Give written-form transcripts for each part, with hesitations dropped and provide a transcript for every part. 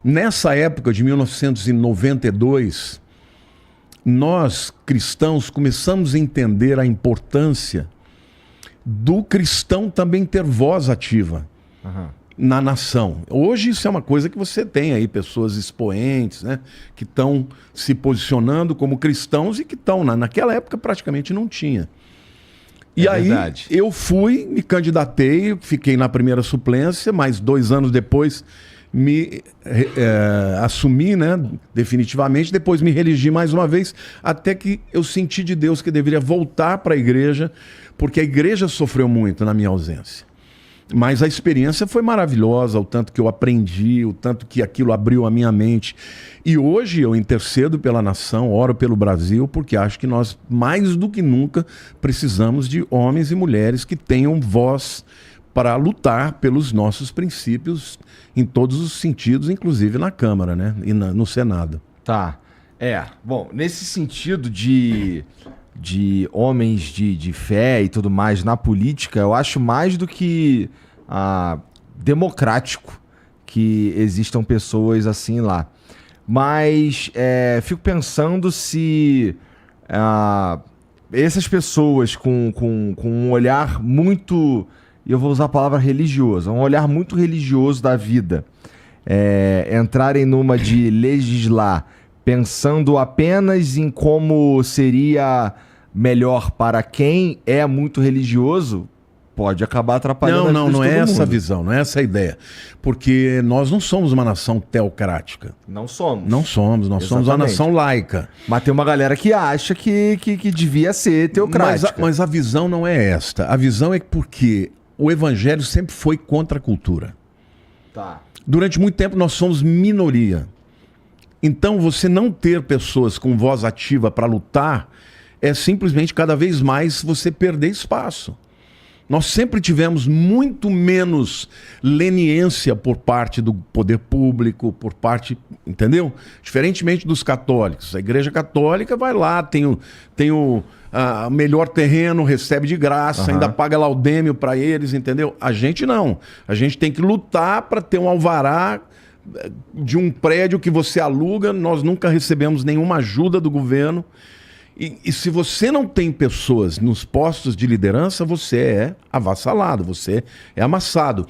Nessa época de 1992, nós cristãos começamos a entender a importância do cristão também ter voz ativa na nação. Hoje isso é uma coisa que você tem aí, pessoas expoentes, né, que estão se posicionando como cristãos e que estão, naquela época praticamente não tinha. E aí eu fui, me candidatei, fiquei na primeira suplência, mas 2 anos depois me assumi, né, definitivamente, depois me reelegi mais uma vez, até que eu senti de Deus que eu deveria voltar para a igreja, porque a igreja sofreu muito na minha ausência. Mas a experiência foi maravilhosa, o tanto que eu aprendi, o tanto que aquilo abriu a minha mente. E hoje eu intercedo pela nação, oro pelo Brasil, porque acho que nós, mais do que nunca, precisamos de homens e mulheres que tenham voz para lutar pelos nossos princípios em todos os sentidos, inclusive na Câmara, né? E no Senado. Tá. Bom, nesse sentido de homens de fé e tudo mais na política, eu acho mais do que democrático que existam pessoas assim lá. Mas fico pensando se essas pessoas com um olhar muito, e eu vou usar a palavra religioso, um olhar muito religioso da vida, entrarem numa de legislar pensando apenas em como seria melhor para quem é muito religioso, pode acabar atrapalhando. Não é essa a visão, não é essa a ideia. Porque nós não somos uma nação teocrática. Não somos. Não somos, nós somos uma nação laica. Mas tem uma galera que acha que devia ser teocrática. Mas a visão não é esta. A visão é porque o evangelho sempre foi contra a cultura. Tá. Durante muito tempo nós somos minoria. Então você não ter pessoas com voz ativa para lutar é simplesmente cada vez mais você perder espaço. Nós sempre tivemos muito menos leniência por parte do poder público, por parte, entendeu? Diferentemente dos católicos. A Igreja Católica vai lá, tem o melhor terreno, recebe de graça, ainda paga laudêmio para eles, entendeu? A gente não. A gente tem que lutar para ter um alvará de um prédio que você aluga. Nós nunca recebemos nenhuma ajuda do governo. E se você não tem pessoas nos postos de liderança, você é avassalado, você é amassado.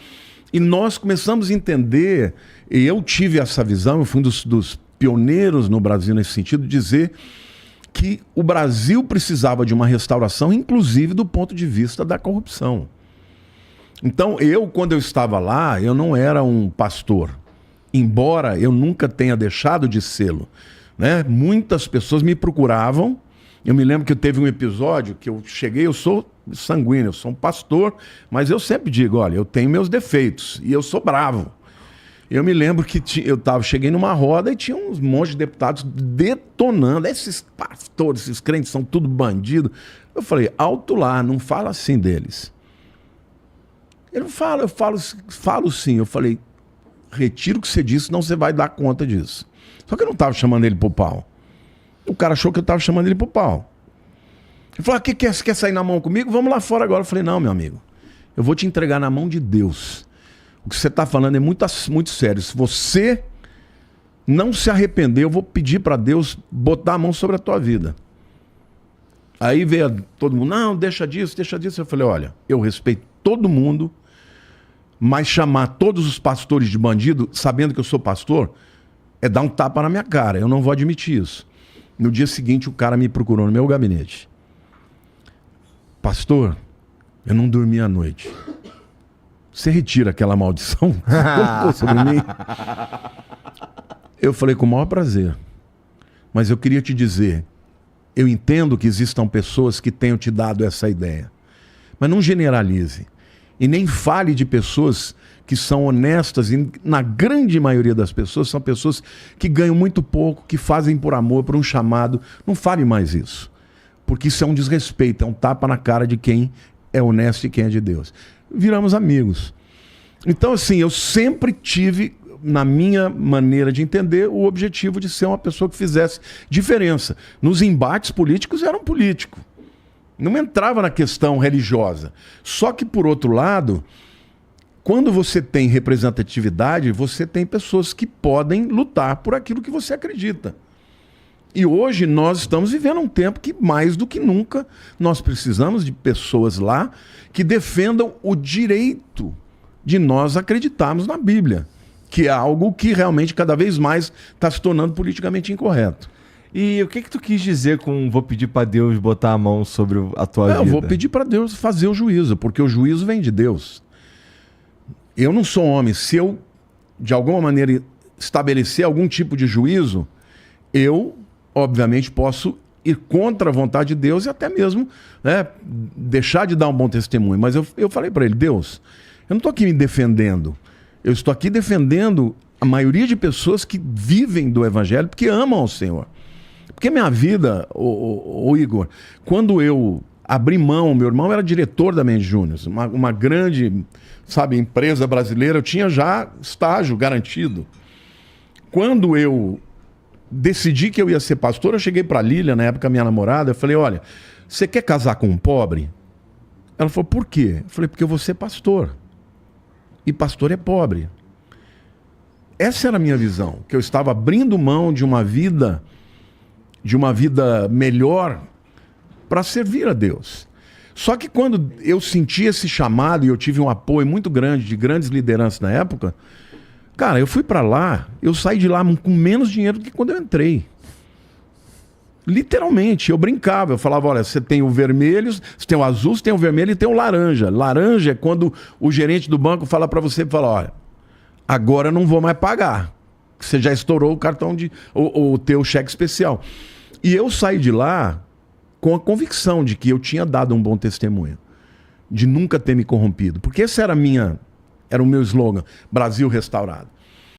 E nós começamos a entender, e eu tive essa visão, eu fui um dos pioneiros no Brasil nesse sentido, de dizer que o Brasil precisava de uma restauração, inclusive do ponto de vista da corrupção. Então, quando eu estava lá, eu não era um pastor, embora eu nunca tenha deixado de sê-lo, né? Muitas pessoas me procuravam. Eu me lembro que teve um episódio que eu cheguei, eu sou sanguíneo, eu sou um pastor, mas eu sempre digo, olha, eu tenho meus defeitos e eu sou bravo. Eu me lembro que cheguei numa roda e tinha uns montes de deputados detonando. Esses pastores, esses crentes são tudo bandido. Eu falei, alto lá, não fala assim deles. Ele não fala, eu falo sim. Eu falei, retiro o que você disse, senão você vai dar conta disso. Só que eu não estava chamando ele pro pau. O cara achou que eu estava chamando ele pro pau. Ele falou, quer sair na mão comigo? Vamos lá fora agora. Eu falei, não, meu amigo, eu vou te entregar na mão de Deus. O que você está falando é muito, muito sério. Se você não se arrepender, eu vou pedir para Deus botar a mão sobre a tua vida. Aí veio todo mundo, não, deixa disso. Eu falei, olha, eu respeito todo mundo, mas chamar todos os pastores de bandido, sabendo que eu sou pastor, é dar um tapa na minha cara. Eu não vou admitir isso. No dia seguinte, o cara me procurou no meu gabinete. Pastor, eu não dormi à noite. Você retira aquela maldição que colocou sobre mim? Eu falei, com o maior prazer. Mas eu queria te dizer, eu entendo que existam pessoas que tenham te dado essa ideia. Mas não generalize. E nem fale de pessoas que são honestas, e na grande maioria das pessoas são pessoas que ganham muito pouco, que fazem por amor, por um chamado. Não fale mais isso, porque isso é um desrespeito, é um tapa na cara de quem é honesto e quem é de Deus. Viramos amigos. Então, assim, eu sempre tive, na minha maneira de entender, o objetivo de ser uma pessoa que fizesse diferença. Nos embates políticos, eu era um político. Não entrava na questão religiosa. Só que, por outro lado, quando você tem representatividade, você tem pessoas que podem lutar por aquilo que você acredita. E hoje nós estamos vivendo um tempo que, mais do que nunca, nós precisamos de pessoas lá que defendam o direito de nós acreditarmos na Bíblia, que é algo que realmente cada vez mais está se tornando politicamente incorreto. E o que tu quis dizer com vou pedir para Deus botar a mão sobre a tua vida? Eu vou pedir para Deus fazer o juízo, porque o juízo vem de Deus. Eu não sou homem. Se eu, de alguma maneira, estabelecer algum tipo de juízo, eu, obviamente, posso ir contra a vontade de Deus e até mesmo, né, deixar de dar um bom testemunho. Mas eu falei para ele, Deus, eu não estou aqui me defendendo. Eu estou aqui defendendo a maioria de pessoas que vivem do Evangelho porque amam ao Senhor. Porque minha vida, o Igor, quando eu abri mão, meu irmão era diretor da Mendes Júnior, uma grande, sabe, empresa brasileira, eu tinha já estágio garantido. Quando eu decidi que eu ia ser pastor, eu cheguei para Lília, na época minha namorada, eu falei, olha, você quer casar com um pobre? Ela falou, por quê? Eu falei, porque eu vou ser pastor. E pastor é pobre. Essa era a minha visão, que eu estava abrindo mão de uma vida melhor para servir a Deus. Só que quando eu senti esse chamado e eu tive um apoio muito grande de grandes lideranças na época, cara, eu fui para lá, eu saí de lá com menos dinheiro do que quando eu entrei. Literalmente, eu brincava, eu falava, olha, você tem o vermelho, você tem o azul, você tem o vermelho e tem o laranja. Laranja é quando o gerente do banco fala para você, fala, olha, agora eu não vou mais pagar. Você já estourou o cartão o teu cheque especial. E eu saí de lá com a convicção de que eu tinha dado um bom testemunho, de nunca ter me corrompido. Porque esse era o meu slogan, Brasil restaurado.